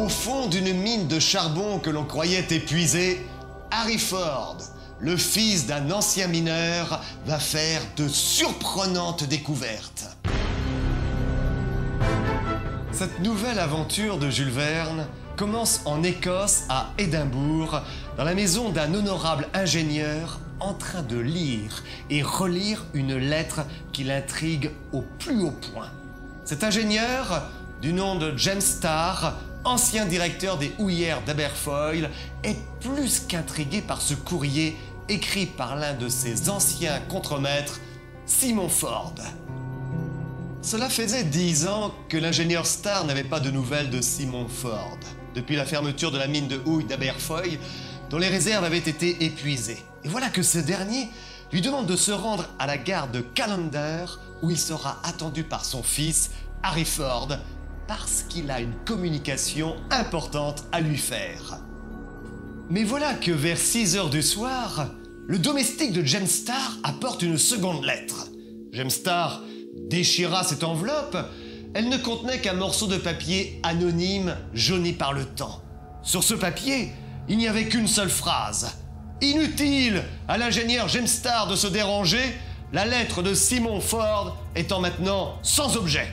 Au fond d'une mine de charbon que l'on croyait épuisée, Harry Ford, le fils d'un ancien mineur, va faire de surprenantes découvertes. Cette nouvelle aventure de Jules Verne commence en Écosse, à Édimbourg, dans la maison d'un honorable ingénieur en train de lire et relire une lettre qui l'intrigue au plus haut point. Cet ingénieur, du nom de James Starr, ancien directeur des houillères d'Aberfoyle, est plus qu'intrigué par ce courrier écrit par l'un de ses anciens contremaîtres, Simon Ford. Cela faisait 10 ans que l'ingénieur Starr n'avait pas de nouvelles de Simon Ford, depuis la fermeture de la mine de houille d'Aberfoyle, dont les réserves avaient été épuisées. Et voilà que ce dernier lui demande de se rendre à la gare de Callander, où il sera attendu par son fils, Harry Ford, parce qu'il a une communication importante à lui faire. Mais voilà que vers 6 heures du soir, le domestique de James Starr apporte une seconde lettre. James Starr déchira cette enveloppe. Elle ne contenait qu'un morceau de papier anonyme jauni par le temps. Sur ce papier, il n'y avait qu'une seule phrase. Inutile à l'ingénieur James Starr de se déranger, la lettre de Simon Ford étant maintenant sans objet.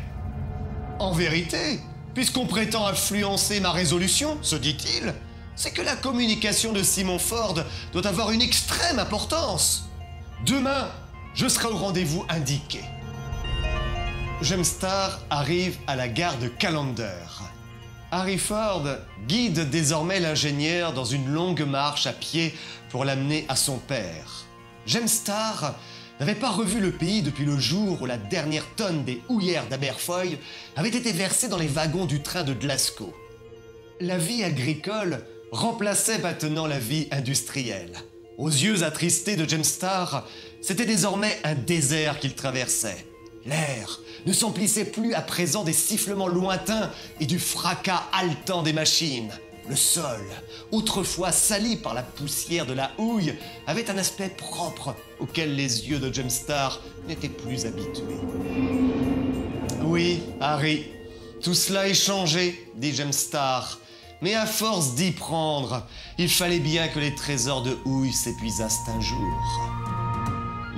En vérité, puisqu'on prétend influencer ma résolution, se dit-il, c'est que la communication de Simon Ford doit avoir une extrême importance. Demain, je serai au rendez-vous indiqué. James Starr arrive à la gare de Callander. Harry Ford guide désormais l'ingénieur dans une longue marche à pied pour l'amener à son père. James Starr n'avait pas revu le pays depuis le jour où la dernière tonne des houillères d'Aberfoyle avait été versée dans les wagons du train de Glasgow. La vie agricole remplaçait maintenant la vie industrielle. Aux yeux attristés de James Starr, c'était désormais un désert qu'il traversait. L'air ne s'emplissait plus à présent des sifflements lointains et du fracas haletant des machines. Le sol, autrefois sali par la poussière de la houille, avait un aspect propre auquel les yeux de James Starr n'étaient plus habitués. « Oui, Harry, tout cela est changé, dit James Starr. Mais à force d'y prendre, il fallait bien que les trésors de houille s'épuisassent un jour. »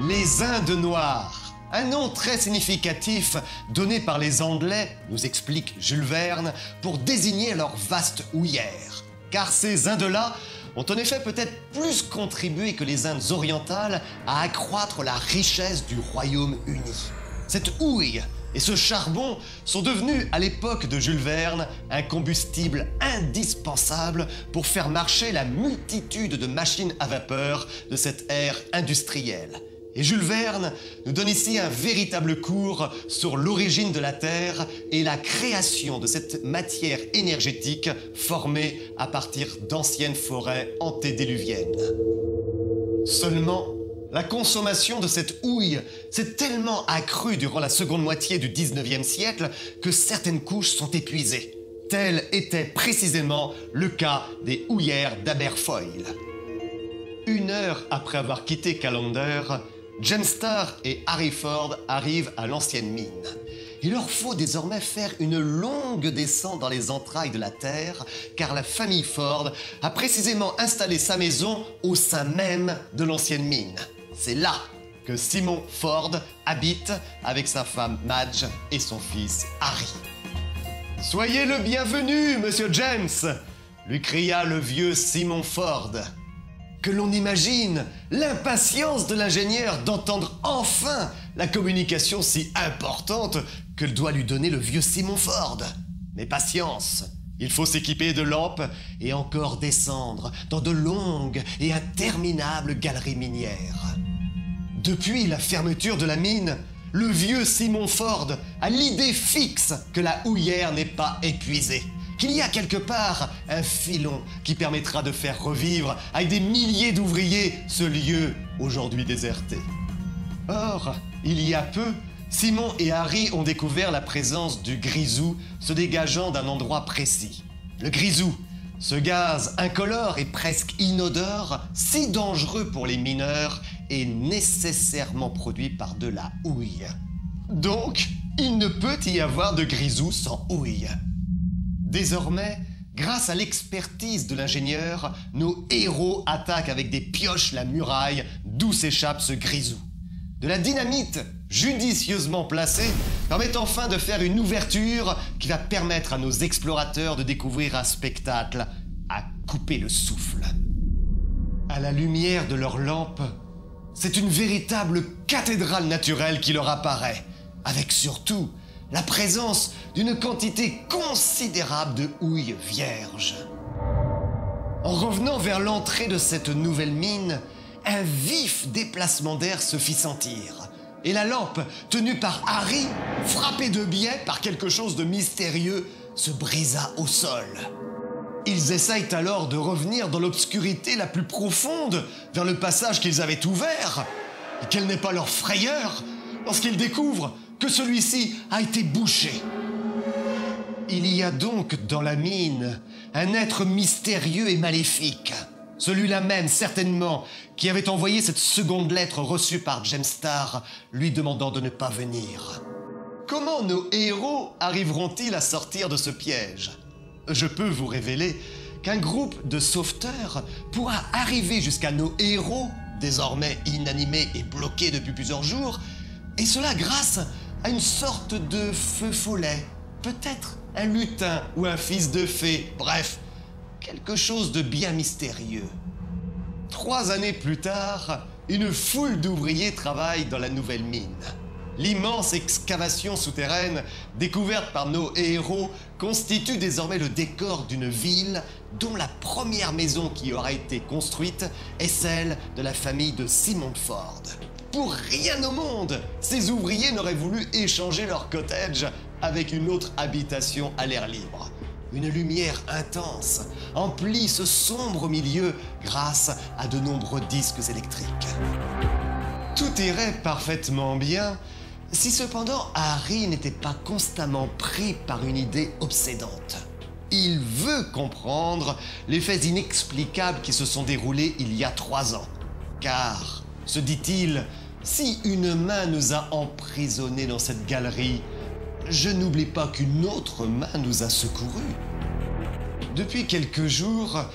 Les Indes noires, un nom très significatif donné par les Anglais, nous explique Jules Verne, pour désigner leurs vastes houillères. Car ces Indes-là ont en effet peut-être plus contribué que les Indes orientales à accroître la richesse du Royaume-Uni. Cette houille et ce charbon sont devenus, à l'époque de Jules Verne, un combustible indispensable pour faire marcher la multitude de machines à vapeur de cette ère industrielle. Et Jules Verne nous donne ici un véritable cours sur l'origine de la Terre et la création de cette matière énergétique formée à partir d'anciennes forêts antédiluviennes. Seulement, la consommation de cette houille s'est tellement accrue durant la seconde moitié du 19e siècle que certaines couches sont épuisées. Tel était précisément le cas des houillères d'Aberfoyle. 1 heure après avoir quitté Callander, James Starr et Harry Ford arrivent à l'ancienne mine. Il leur faut désormais faire une longue descente dans les entrailles de la terre, car la famille Ford a précisément installé sa maison au sein même de l'ancienne mine. C'est là que Simon Ford habite avec sa femme Madge et son fils Harry. « Soyez le bienvenu, monsieur James !» lui cria le vieux Simon Ford. Que l'on imagine l'impatience de l'ingénieur d'entendre enfin la communication si importante que doit lui donner le vieux Simon Ford. Mais patience, il faut s'équiper de lampes et encore descendre dans de longues et interminables galeries minières. Depuis la fermeture de la mine, le vieux Simon Ford a l'idée fixe que la houillère n'est pas épuisée. Qu'il y a quelque part un filon qui permettra de faire revivre avec des milliers d'ouvriers ce lieu aujourd'hui déserté. Or, il y a peu, Simon et Harry ont découvert la présence du grisou se dégageant d'un endroit précis. Le grisou, ce gaz incolore et presque inodore, si dangereux pour les mineurs, est nécessairement produit par de la houille. Donc, il ne peut y avoir de grisou sans houille. Désormais, Grâce à l'expertise de l'ingénieur, nos héros attaquent avec des pioches la muraille d'où s'échappe ce grisou. De la dynamite judicieusement placée permet enfin de faire une ouverture qui va permettre à nos explorateurs de découvrir un spectacle à couper le souffle. À la lumière de leurs lampes, c'est une véritable cathédrale naturelle qui leur apparaît, avec surtout la présence d'une quantité considérable de houille vierge. En revenant vers l'entrée de cette nouvelle mine, un vif déplacement d'air se fit sentir, et la lampe, tenue par Harry, frappée de biais par quelque chose de mystérieux, se brisa au sol. Ils essayent alors de revenir dans l'obscurité la plus profonde vers le passage qu'ils avaient ouvert. Et quelle n'est pas leur frayeur lorsqu'ils découvrent que celui-ci a été bouché. Il y a donc dans la mine un être mystérieux et maléfique. Celui-là même, certainement, qui avait envoyé cette seconde lettre reçue par James Starr, lui demandant de ne pas venir. Comment nos héros arriveront-ils à sortir de ce piège ? Je peux vous révéler qu'un groupe de sauveteurs pourra arriver jusqu'à nos héros, désormais inanimés et bloqués depuis plusieurs jours, et cela grâce à une sorte de feu follet, peut-être un lutin ou un fils de fée, bref, quelque chose de bien mystérieux. 3 années plus tard, une foule d'ouvriers travaille dans la nouvelle mine. L'immense excavation souterraine découverte par nos héros constitue désormais le décor d'une ville dont la première maison qui aura été construite est celle de la famille de Simon Ford. Pour rien au monde, ces ouvriers n'auraient voulu échanger leur cottage avec une autre habitation à l'air libre. Une lumière intense emplit ce sombre milieu grâce à de nombreux disques électriques. Tout irait parfaitement bien si cependant Harry n'était pas constamment pris par une idée obsédante. Il veut comprendre les faits inexplicables qui se sont déroulés il y a 3 ans. Car, se dit-il, si une main nous a emprisonnés dans cette galerie, je n'oublie pas qu'une autre main nous a secourus. Depuis quelques jours,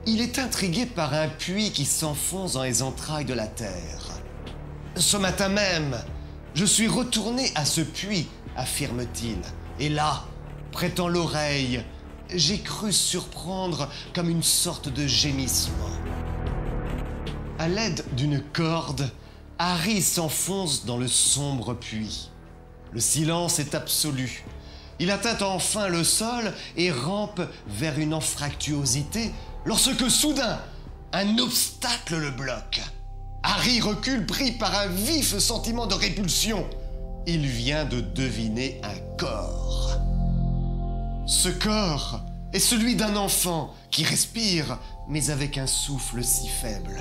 il est intrigué par un puits qui s'enfonce dans les entrailles de la terre. Ce matin même, je suis retourné à ce puits, affirme-t-il. Et là, prêtant l'oreille, j'ai cru surprendre comme une sorte de gémissement. À l'aide d'une corde, Harry s'enfonce dans le sombre puits. Le silence est absolu. Il atteint enfin le sol et rampe vers une anfractuosité lorsque soudain, un obstacle le bloque. Harry recule pris par un vif sentiment de répulsion. Il vient de deviner un corps. Ce corps est celui d'un enfant qui respire, mais avec un souffle si faible.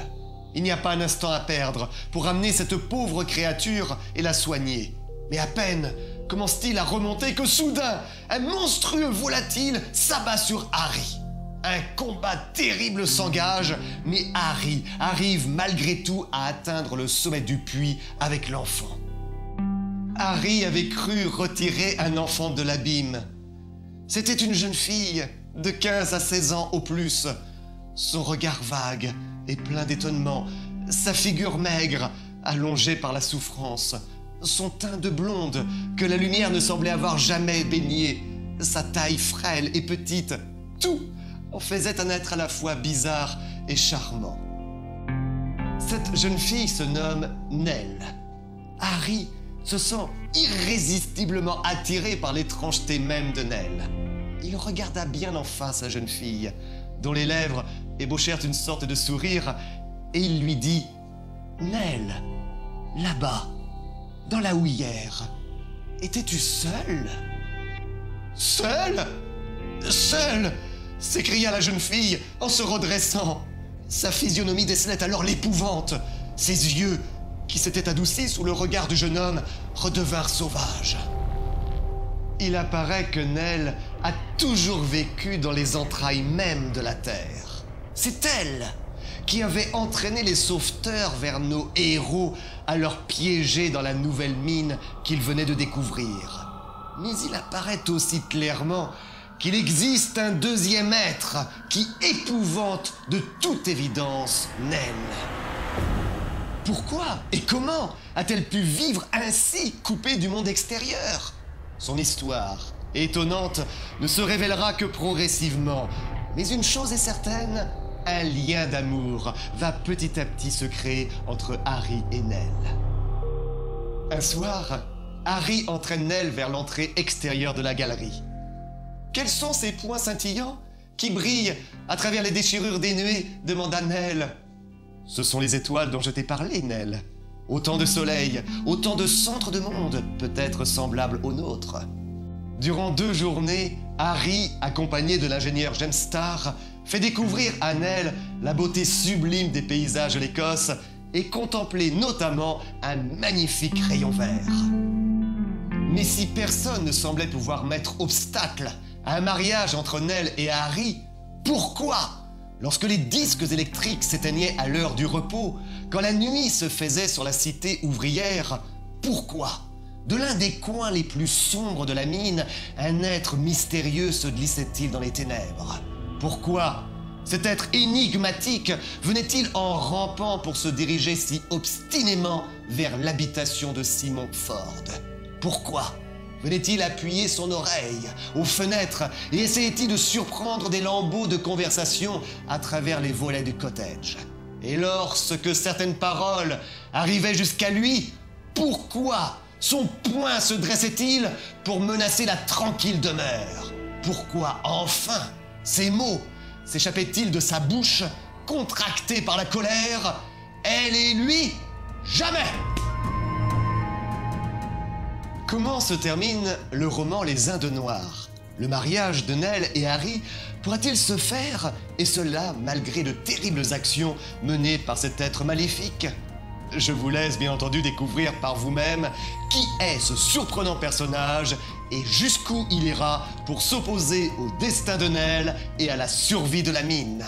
Il n'y a pas un instant à perdre pour amener cette pauvre créature et la soigner. Mais à peine commence-t-il à remonter que soudain, un monstrueux volatile s'abat sur Harry. Un combat terrible s'engage, mais Harry arrive malgré tout à atteindre le sommet du puits avec l'enfant. Harry avait cru retirer un enfant de l'abîme. C'était une jeune fille de 15 à 16 ans au plus. Son regard vague et plein d'étonnement, sa figure maigre, allongée par la souffrance, son teint de blonde que la lumière ne semblait avoir jamais baigné, sa taille frêle et petite, tout en faisait un être à la fois bizarre et charmant. Cette jeune fille se nomme Nell. Harry se sent irrésistiblement attiré par l'étrangeté même de Nell. Il regarda bien en face la jeune fille, dont les lèvres ébauchèrent une sorte de sourire, et il lui dit « Nell, là-bas, dans la houillère, étais-tu seule ?»« Seule ? Seule !» s'écria la jeune fille en se redressant. Sa physionomie décelait alors l'épouvante. Ses yeux, qui s'étaient adoucis sous le regard du jeune homme, redevinrent sauvages. Il apparaît que Nell a toujours vécu dans les entrailles même de la terre. C'est elle qui avait entraîné les sauveteurs vers nos héros à leur piéger dans la nouvelle mine qu'ils venaient de découvrir. Mais il apparaît aussi clairement qu'il existe un deuxième être qui épouvante de toute évidence Nell. Pourquoi et comment a-t-elle pu vivre ainsi, coupée du monde extérieur? Son histoire, étonnante, ne se révélera que progressivement. Mais une chose est certaine, un lien d'amour va petit à petit se créer entre Harry et Nell. Un soir, Harry entraîne Nell vers l'entrée extérieure de la galerie. Quels sont ces points scintillants qui brillent à travers les déchirures des nuées demanda Nell. Ce sont les étoiles dont je t'ai parlé, Nell. Autant de soleil, autant de centres de monde, peut-être semblables aux nôtres. Durant 2 journées, Harry, accompagné de l'ingénieur James Starr, fait découvrir à Nell la beauté sublime des paysages de l'Écosse et contempler notamment un magnifique rayon vert. Mais si personne ne semblait pouvoir mettre obstacle à un mariage entre Nell et Harry, pourquoi, lorsque les disques électriques s'éteignaient à l'heure du repos, quand la nuit se faisait sur la cité ouvrière, pourquoi, de l'un des coins les plus sombres de la mine, un être mystérieux se glissait-il dans les ténèbres? Pourquoi cet être énigmatique venait-il en rampant pour se diriger si obstinément vers l'habitation de Simon Ford? Pourquoi venait-il appuyer son oreille aux fenêtres et essayait-il de surprendre des lambeaux de conversation à travers les volets du cottage? Et lorsque certaines paroles arrivaient jusqu'à lui, pourquoi son poing se dressait-il pour menacer la tranquille demeure? Pourquoi enfin ces mots s'échappaient-ils de sa bouche, contractés par la colère? Elle et lui, jamais! Comment se termine le roman Les Indes Noires? Le mariage de Nell et Harry pourra-t-il se faire, et cela malgré de terribles actions menées par cet être maléfique? Je vous laisse bien entendu découvrir par vous-même qui est ce surprenant personnage et jusqu'où il ira pour s'opposer au destin de Nell et à la survie de la mine.